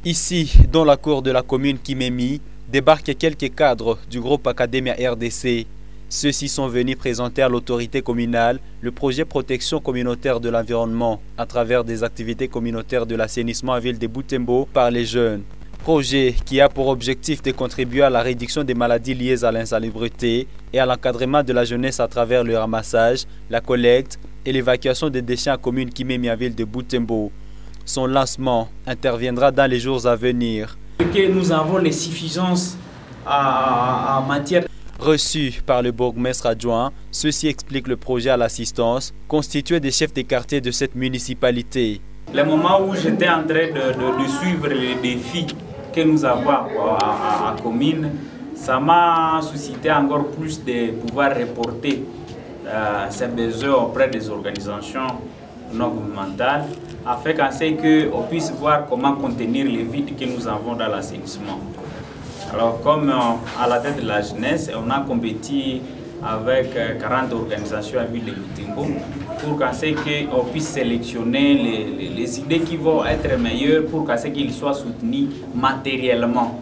Ici, dans la cour de la commune Kimemi, débarquent quelques cadres du groupe Academia RDC. Ceux-ci sont venus présenter à l'autorité communale le projet protection communautaire de l'environnement à travers des activités communautaires de l'assainissement à ville de Butembo par les jeunes. Projet qui a pour objectif de contribuer à la réduction des maladies liées à l'insalubrité et à l'encadrement de la jeunesse à travers le ramassage, la collecte et l'évacuation des déchets en commune Kimemi à ville de Butembo. Son lancement interviendra dans les jours à venir. Nous avons les suffisances en matière. Reçus par le bourgmestre adjoint, ceux-ci expliquent le projet à l'assistance, constitué des chefs des quartiers de cette municipalité. Le moment où j'étais en train de suivre les défis que nous avons à commune, ça m'a suscité encore plus de pouvoir reporter ces besoins auprès des organisations non gouvernementales, afin qu'on puisse voir comment contenir les vides que nous avons dans l'assainissement. Alors comme à la tête de la jeunesse, on a compétit avec 40 organisations à ville de Butembo pour qu'on puisse sélectionner les idées qui vont être meilleures pour qu'ils soient soutenus matériellement.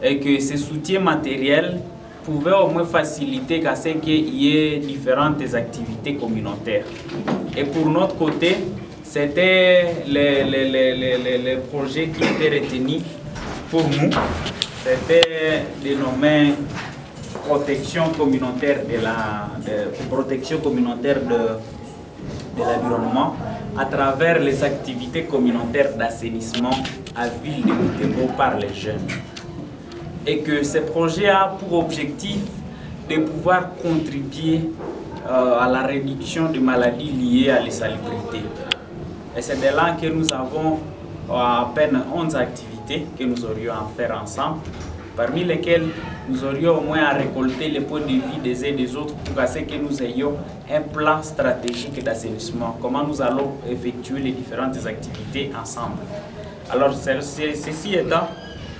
Et que ce soutien matériel pouvait au moins faciliter qu'il y ait différentes activités communautaires. Et pour notre côté, c'était les projets qui étaient retenus pour nous. C'était dénommé protection communautaire de l'environnement à travers les activités communautaires d'assainissement à ville de Butembo par les jeunes. Et que ce projet a pour objectif de pouvoir contribuer à la réduction des maladies liées à l'insalubrité. Et c'est de là que nous avons à peine 11 activités que nous aurions à faire ensemble, parmi lesquelles nous aurions au moins à récolter les points de vue des uns et des autres pour que nous ayons un plan stratégique d'assainissement, comment nous allons effectuer les différentes activités ensemble. Alors, ceci étant,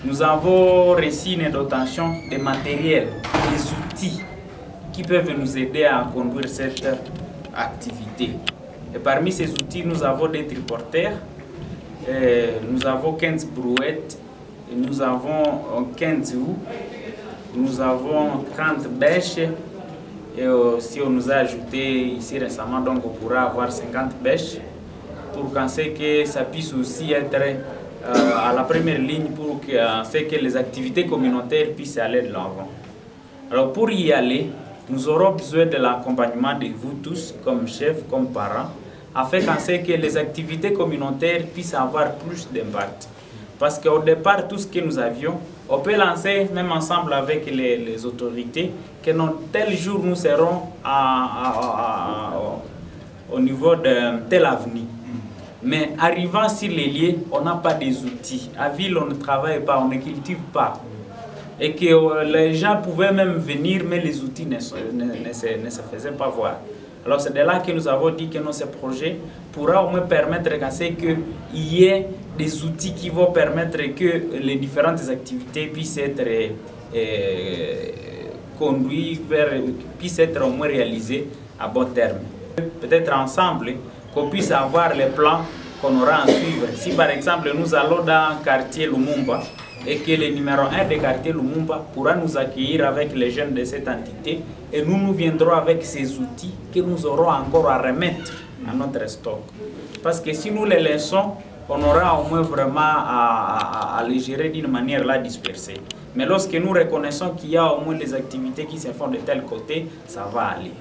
nous avons reçu une dotation de matériel, des outils qui peuvent nous aider à conduire cette activité. Et parmi ces outils, nous avons des triporteurs, nous avons 15 brouettes, et nous avons 15 houes, nous avons 30 bêches, et aussi on nous a ajouté ici récemment, donc on pourra avoir 50 bêches pour que ça puisse aussi être à la première ligne pour que les activités communautaires puissent aller de l'avant. Alors pour y aller, nous aurons besoin de l'accompagnement de vous tous, comme chefs, comme parents, afin que les activités communautaires puissent avoir plus d'impact. Parce qu'au départ, tout ce que nous avions, on peut lancer même ensemble avec les autorités que tel jour nous serons au niveau de tel avenir. Mais arrivant sur les lieux, on n'a pas des outils. À ville, on ne travaille pas, on ne cultive pas. Et que les gens pouvaient même venir, mais les outils ne se faisaient pas voir. Alors c'est de là que nous avons dit que ce projet pourra au moins permettre qu'il y ait des outils qui vont permettre que les différentes activités puissent être conduites puissent être au moins réalisées à bon terme. Peut-être ensemble, qu'on puisse avoir les plans qu'on aura à suivre. Si par exemple nous allons dans le quartier Lumumba et que le numéro 1 du quartier Lumumba pourra nous accueillir avec les jeunes de cette entité et nous viendrons avec ces outils que nous aurons encore à remettre à notre stock. Parce que si nous les laissons, on aura au moins vraiment à les gérer d'une manière dispersée. Mais lorsque nous reconnaissons qu'il y a au moins des activités qui se font de tel côté, ça va aller.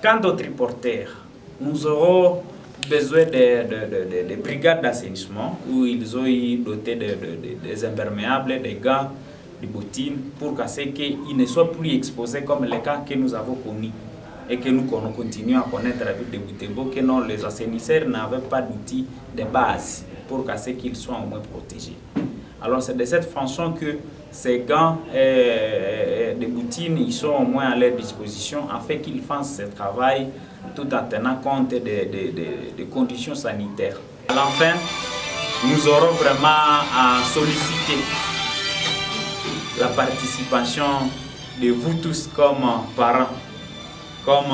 Quant aux triporteurs, nous aurons besoin de brigades d'assainissement où ils ont doté des imperméables, des gants, des bottines pour qu'ils ne soient plus exposés comme les cas que nous avons connus et que nous continuons à connaître à la ville de Butembo, que non, les assainisseurs n'avaient pas d'outils de base pour qu'ils soient au moins protégés. Alors c'est de cette façon que ces gants et des bottines ils sont au moins à leur disposition afin qu'ils fassent ce travail tout en tenant compte des conditions sanitaires. À la fin, nous aurons vraiment à solliciter la participation de vous tous comme parents, Comme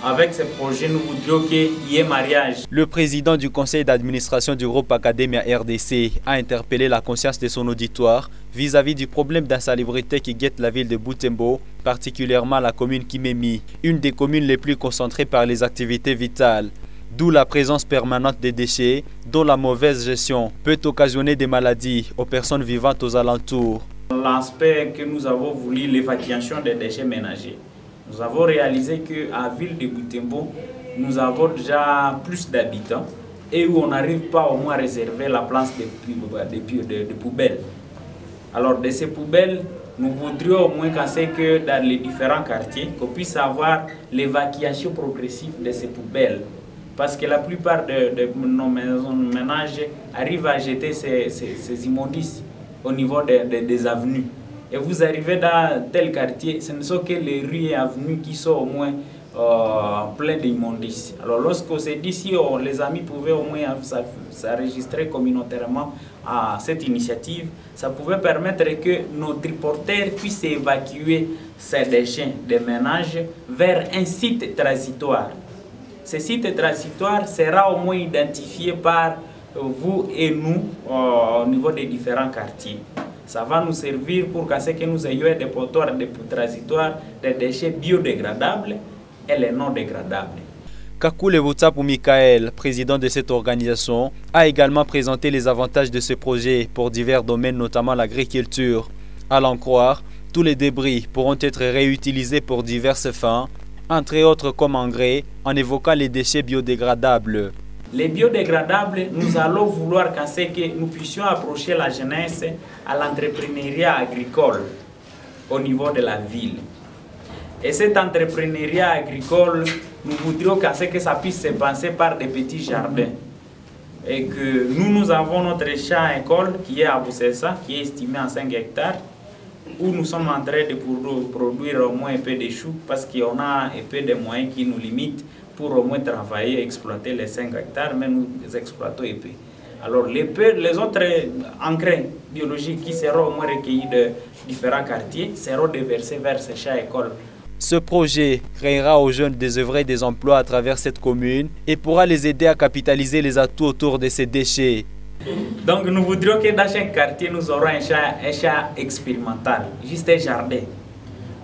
avec ce projet, nous voudrions qu'il y ait mariage. Le président du conseil d'administration du groupe Academia RDC a interpellé la conscience de son auditoire vis-à-vis du problème d'insalubrité qui guette la ville de Butembo, particulièrement la commune Kimemi, une des communes les plus concentrées par les activités vitales. D'où la présence permanente des déchets, dont la mauvaise gestion peut occasionner des maladies aux personnes vivantes aux alentours. L'aspect que nous avons voulu, l'évacuation des déchets ménagers. Nous avons réalisé qu'à la ville de Butembo, nous avons déjà plus d'habitants et où on n'arrive pas au moins à réserver la place de poubelles. Alors de ces poubelles, nous voudrions au moins que dans les différents quartiers, qu'on puisse avoir l'évacuation progressive de ces poubelles. Parce que la plupart de nos maisons de ménage arrivent à jeter ces immondices au niveau des avenues. Et vous arrivez dans tel quartier, ce ne sont que les rues et avenues qui sont au moins pleines d'immondices. Alors lorsqu'on s'est dit si les amis pouvaient au moins s'enregistrer communautairement à cette initiative, ça pouvait permettre que nos triporteurs puissent évacuer ces déchets de ménage vers un site transitoire. Ce site transitoire sera au moins identifié par vous et nous au niveau des différents quartiers. Ça va nous servir pour que nous ayons des potoirs de transitoires, des déchets biodégradables et les non dégradables. Kakule Boutapou Mikael, président de cette organisation, a également présenté les avantages de ce projet pour divers domaines, notamment l'agriculture. À l'en croire, tous les débris pourront être réutilisés pour diverses fins, entre autres comme engrais, en évoquant les déchets biodégradables. Les biodégradables, nous allons vouloir que nous puissions approcher la jeunesse à l'entrepreneuriat agricole au niveau de la ville. Et cet entrepreneuriat agricole, nous voudrions que ça puisse se passer par des petits jardins. Et que nous avons notre champ école qui est à Boussessa, qui est estimé à 5 hectares, où nous sommes en train de produire au moins un peu de choux parce qu'on a un peu de moyens qui nous limitent pour au moins travailler et exploiter les 5 hectares, mais nous exploitons épais. Alors les autres engrais biologiques qui seront au moins recueillis de différents quartiers seront déversés vers ces champs écoles. Ce projet créera aux jeunes des œuvres et des emplois à travers cette commune et pourra les aider à capitaliser les atouts autour de ces déchets. Donc nous voudrions que dans chaque quartier nous aurons un champ expérimental, juste un jardin,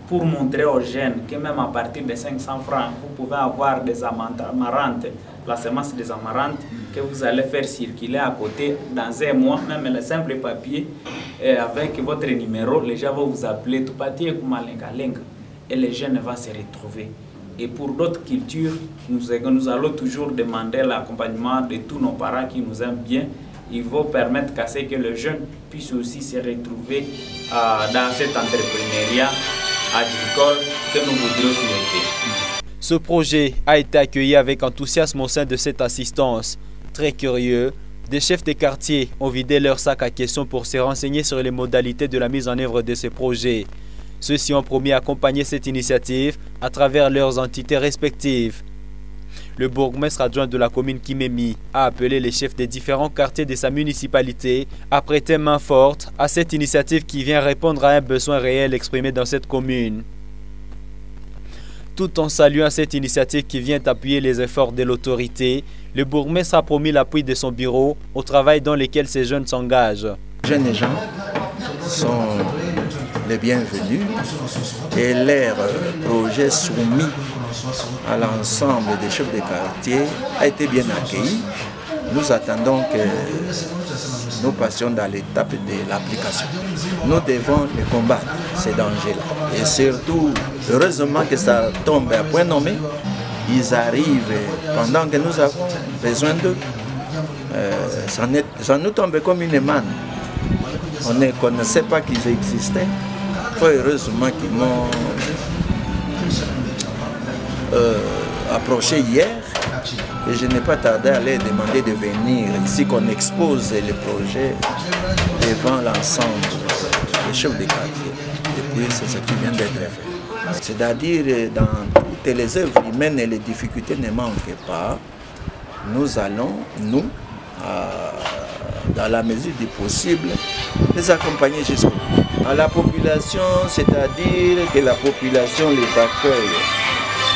pour montrer aux jeunes que même à partir de 500 francs, vous pouvez avoir des amarantes, la semence des amarantes que vous allez faire circuler à côté dans un mois, même le simple papier, avec votre numéro, les gens vont vous appeler Tupati et Kumalenga-lenga et les jeunes vont se retrouver. Et pour d'autres cultures, nous allons toujours demander l'accompagnement de tous nos parents qui nous aiment bien. Ils vont permettre que les jeunes puissent aussi se retrouver dans cet entrepreneuriat agricole que nous voudrions souhaiter. Ce projet a été accueilli avec enthousiasme au sein de cette assistance. Très curieux, des chefs de quartier ont vidé leur sac à questions pour se renseigner sur les modalités de la mise en œuvre de ce projet. Ceux-ci ont promis d'accompagner cette initiative à travers leurs entités respectives. Le bourgmestre adjoint de la commune Kimemi a appelé les chefs des différents quartiers de sa municipalité à prêter main forte à cette initiative qui vient répondre à un besoin réel exprimé dans cette commune. Tout en saluant cette initiative qui vient appuyer les efforts de l'autorité, le bourgmestre a promis l'appui de son bureau au travail dans lequel ces jeunes s'engagent. Les jeunes gens sont les bienvenus et leur projet soumis à l'ensemble des chefs de quartier a été bien accueilli. Nous attendons que nous passions dans l'étape de l'application. Nous devons les combattre, ces dangers-là. Et surtout, heureusement que ça tombe à point nommé. Ils arrivent pendant que nous avons besoin d'eux. Ça nous tombe comme une manne. On ne connaissait pas qu'ils existaient. Heureusement qu'ils m'ont approché hier et je n'ai pas tardé à leur demander de venir ici qu'on expose le projet devant l'ensemble des chefs de quartier. Et puis c'est ce qui vient d'être fait. C'est-à-dire dans toutes les œuvres humaines et les difficultés ne manquent pas. Nous allons, nous, dans la mesure du possible, les accompagner jusqu'au bout. À la population, c'est-à-dire que la population les accueille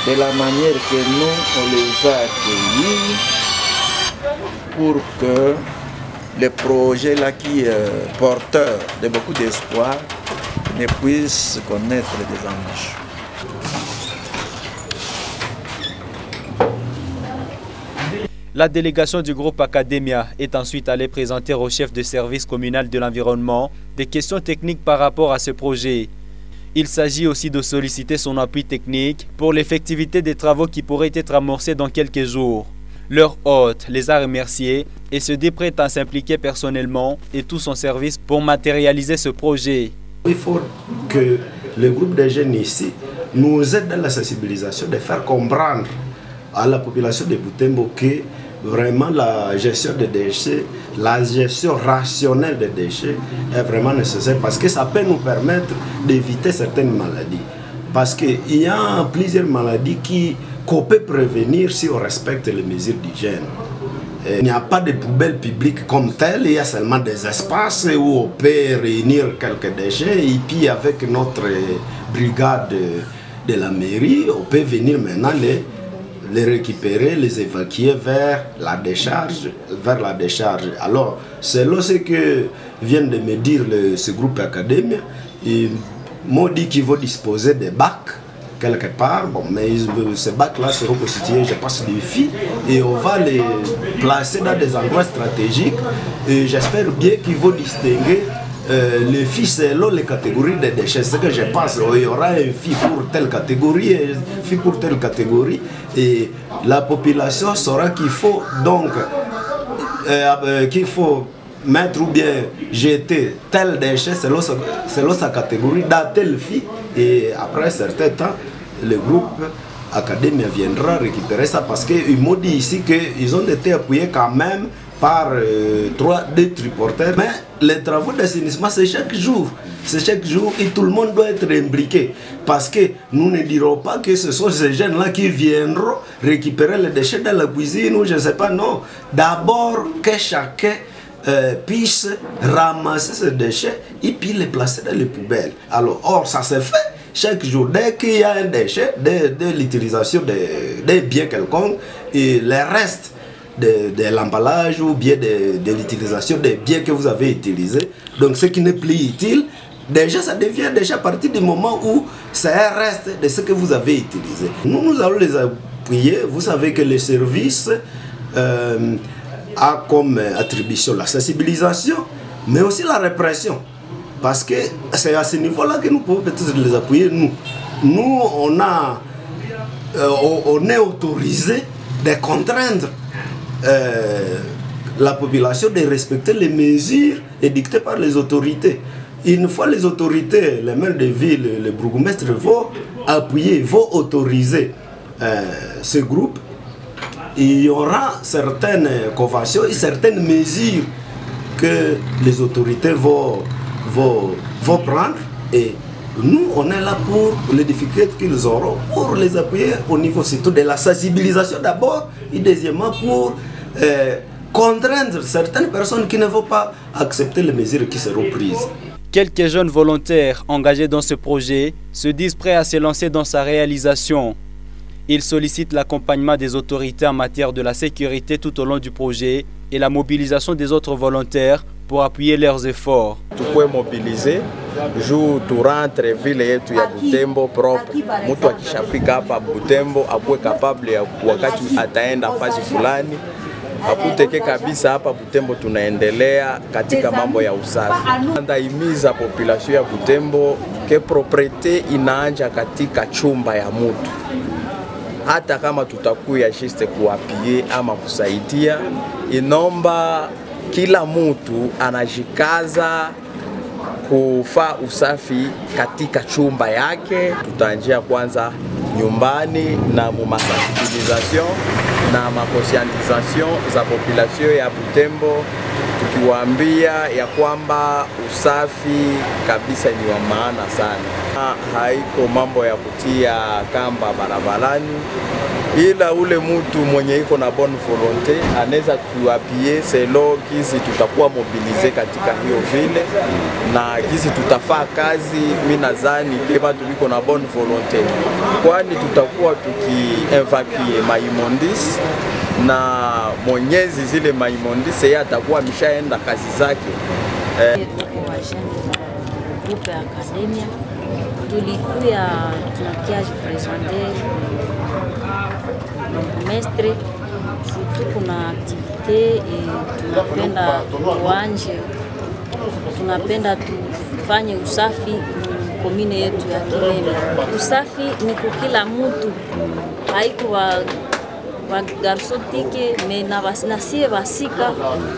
de la manière que nous, on les a accueillis pour que le projet là qui est porteur de beaucoup d'espoir ne puisse connaître des embûches. La délégation du groupe Academia est ensuite allée présenter au chef de service communal de l'environnement des questions techniques par rapport à ce projet. Il s'agit aussi de solliciter son appui technique pour l'effectivité des travaux qui pourraient être amorcés dans quelques jours. Leur hôte les a remerciés et se dit prêt à s'impliquer personnellement et tout son service pour matérialiser ce projet. Il faut que le groupe des jeunes ici nous aide dans la sensibilisation, de faire comprendre à la population de Butembo que vraiment la gestion des déchets, la gestion rationnelle des déchets est vraiment nécessaire parce que ça peut nous permettre d'éviter certaines maladies. Parce qu'il y a plusieurs maladies qu'on peut prévenir si on respecte les mesures d'hygiène. Il n'y a pas de poubelles publiques comme telles, il y a seulement des espaces où on peut réunir quelques déchets et puis avec notre brigade de la mairie, on peut venir maintenant les récupérer, les évacuer vers la décharge. Alors, selon ce que vient de me dire ce groupe Academia, ils m'ont dit qu'ils vont disposer des bacs quelque part. Bon, mais ces bacs-là seront constitués, je pense, de filles et on va les placer dans des endroits stratégiques. Et j'espère bien qu'ils vont distinguer les filles selon les catégories de déchets. Ce que je pense, il y aura une fille pour telle catégorie et une fille pour telle catégorie. Et la population saura qu'il faut donc mettre ou bien jeter tel déchet selon sa catégorie dans telle fille. Et après un certain temps, le groupe Academia viendra récupérer ça parce qu'ils m'ont dit ici qu'ils ont été appuyés quand même par 2 triporteurs. Mais les travaux d'assainissement, c'est chaque jour. C'est chaque jour et tout le monde doit être impliqué. Parce que nous ne dirons pas que ce sont ces jeunes-là qui viendront récupérer les déchets dans la cuisine ou je ne sais pas, non. D'abord que chacun puisse ramasser ces déchets et puis les placer dans les poubelles. Alors, or, ça se fait chaque jour. Dès qu'il y a un déchet, de l'utilisation d'un bien quelconque, et les restes de l'emballage ou bien de l'utilisation des biens que vous avez utilisés, donc ce qui n'est plus utile, déjà ça devient déjà à partir du moment où c'est un reste de ce que vous avez utilisé. Nous allons les appuyer. Vous savez que le service a comme attribution la sensibilisation, mais aussi la répression. Parce que c'est à ce niveau-là que nous pouvons peut-être les appuyer. Nous on est autorisé de contraindre la population de respecter les mesures édictées par les autorités. Une fois les autorités, les maires de ville, les bourgmestres vont appuyer, vont autoriser ce groupe, il y aura certaines conventions et certaines mesures que les autorités vont prendre et nous on est là pour les difficultés qu'ils auront, pour les appuyer au niveau surtout de la sensibilisation d'abord et deuxièmement pour contraindre certaines personnes qui ne vont pas accepter les mesures qui seront prises. Quelques jeunes volontaires engagés dans ce projet se disent prêts à se lancer dans sa réalisation. Ils sollicitent l'accompagnement des autorités en matière de la sécurité tout au long du projet et la mobilisation des autres volontaires pour appuyer leurs efforts. Tu peux mobiliser juu tu rentre vile yetu ya Butembo propre. Mtu akishafika hapa Butembo akuwe capable ya wakati ataenda fasi fulani akuteke kabisa hapa Butembo tunaendelea katika mambo ya usafi. Ndaimiza population ya Butembo ke propriete inaanja katika chumba ya mtu. Hata kama tutakuya juste kuapie ama kusaidia, inomba kila mtu anajikaza kufaa usafi katika chumba yake. Tutaanjia kwanza nyumbani na mumasensibilisation na makonscientisation za population ya Butembo, tukiwaambia ya kwamba usafi kabisa ni wa maana sana. Haiko mambo ya kutia kamba barabarani, ila ule mtu mwenye iko na bonne volonté anaweza tuapie selo kizi tutakuwa mobilize katika hiyo vile na kizi tutafaa kazi. Mimi nadhani kama tuliko na bonne volonté, kwani tutakuwa tukievacue maimondis na mwenyezi zile maimondis yeye atakuwa ameshaenda kazi zake. Groupe Academia tulikuya tunakia presenter mestre surtout kuna activite tunapenda tuanje, tunapenda tufanye usafi komine yetu ya Kileme. Usafi ni kukila mtu, haiko wa garsotike na sie basika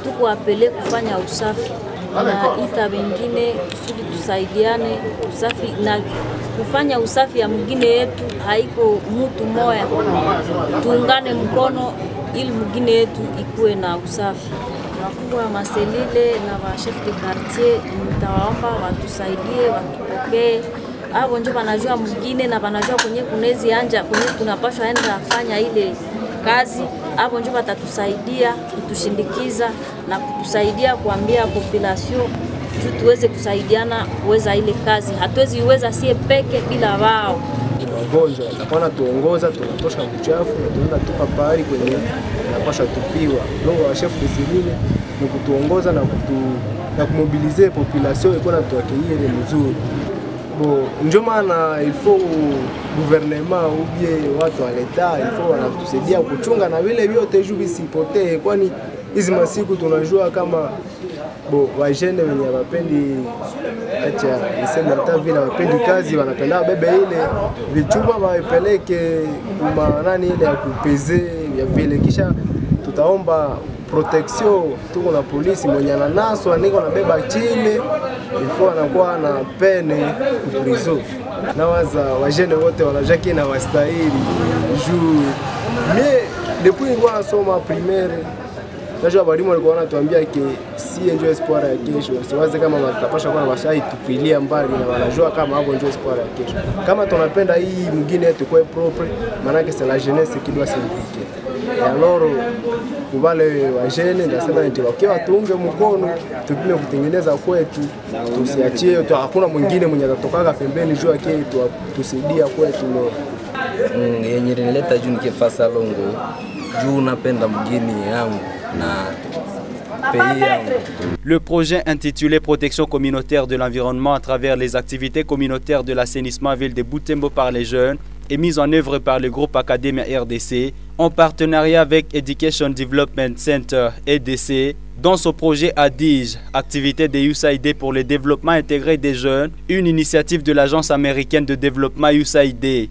tuko apele kufanya usafi na ita wengine kusudi tusaidiane usafi na kufanya usafi ya mwingine yetu, haiko mtu moya, tuungane mkono ili mwingine yetu ikuwe na usafi. Wakubwa wa maselile na wa chef de quartier nitawaomba watusaidie, watupokee. Hao ndio wanajua mwingine na wanajua kwenye kunezi anja kwenye tunapaswa enda afanya ile kazi. Hapo ndio watatusaidia kutushindikiza na kutusaidia kuambia population tuweze kusaidiana kuweza ile kazi. Hatuwezi iweza sie peke bila wao. Wagonjwa watakuwa tuongoza, tunatosha uchafu na tunaenda tupa pahali kwenye napasha tupiwa. Ndio wa chef de cellule ni kutuongoza na kumobilize population iko na tuakie ile mzuri. Ndio maana il faut gouvernement ou bien watu wa leta il faut wanatusaidia kuchunga na vile vyote juu visipotee, kwani hizi masiku tunajua kama wajene wenye wapendi acha niseme hata vile wapendi kazi, wanapenda bebe ile vichuma waipeleke nani ile ya kupeze ya vile, kisha tutaomba protection. Tuko na polisi mwenye ananaswa niko na beba chini ilikuwa anakuwa na pene kuprizo. Na waza wajene wote wanajaki na wastahili juu mie depuis nilikuwa nasoma primaire najua walimu walikuwa wanatuambia ke si ndio espoir ya kesho, siwaze kama watapasha kwa washai tupilia mbali na wanajua kama hapo ndio espoir ya kesho. Kama tunapenda hii mwingine yetu kwa propre, maana que c'est la jeunesse qui doit s'impliquer. Et alors kubale wajene nasema ndio wakiwa tuunge mkono tupime kutengeneza kwetu, tusiachie hakuna mwingine mwenye atatokaga pembeni juu yake tusaidia kwetu. Yenye nileta juu nikifasa longo juu napenda mgeni yangu na pays yangu. Le projet intitulé Protection communautaire de l'environnement à travers les activités communautaires de l'assainissement ville de Butembo par les jeunes est mis en œuvre par le groupe Academia RDC en partenariat avec Education Development Center EDC. Dans ce projet ADIGE, activité de USAID pour le développement intégré des jeunes, une initiative de l'Agence américaine de développement USAID.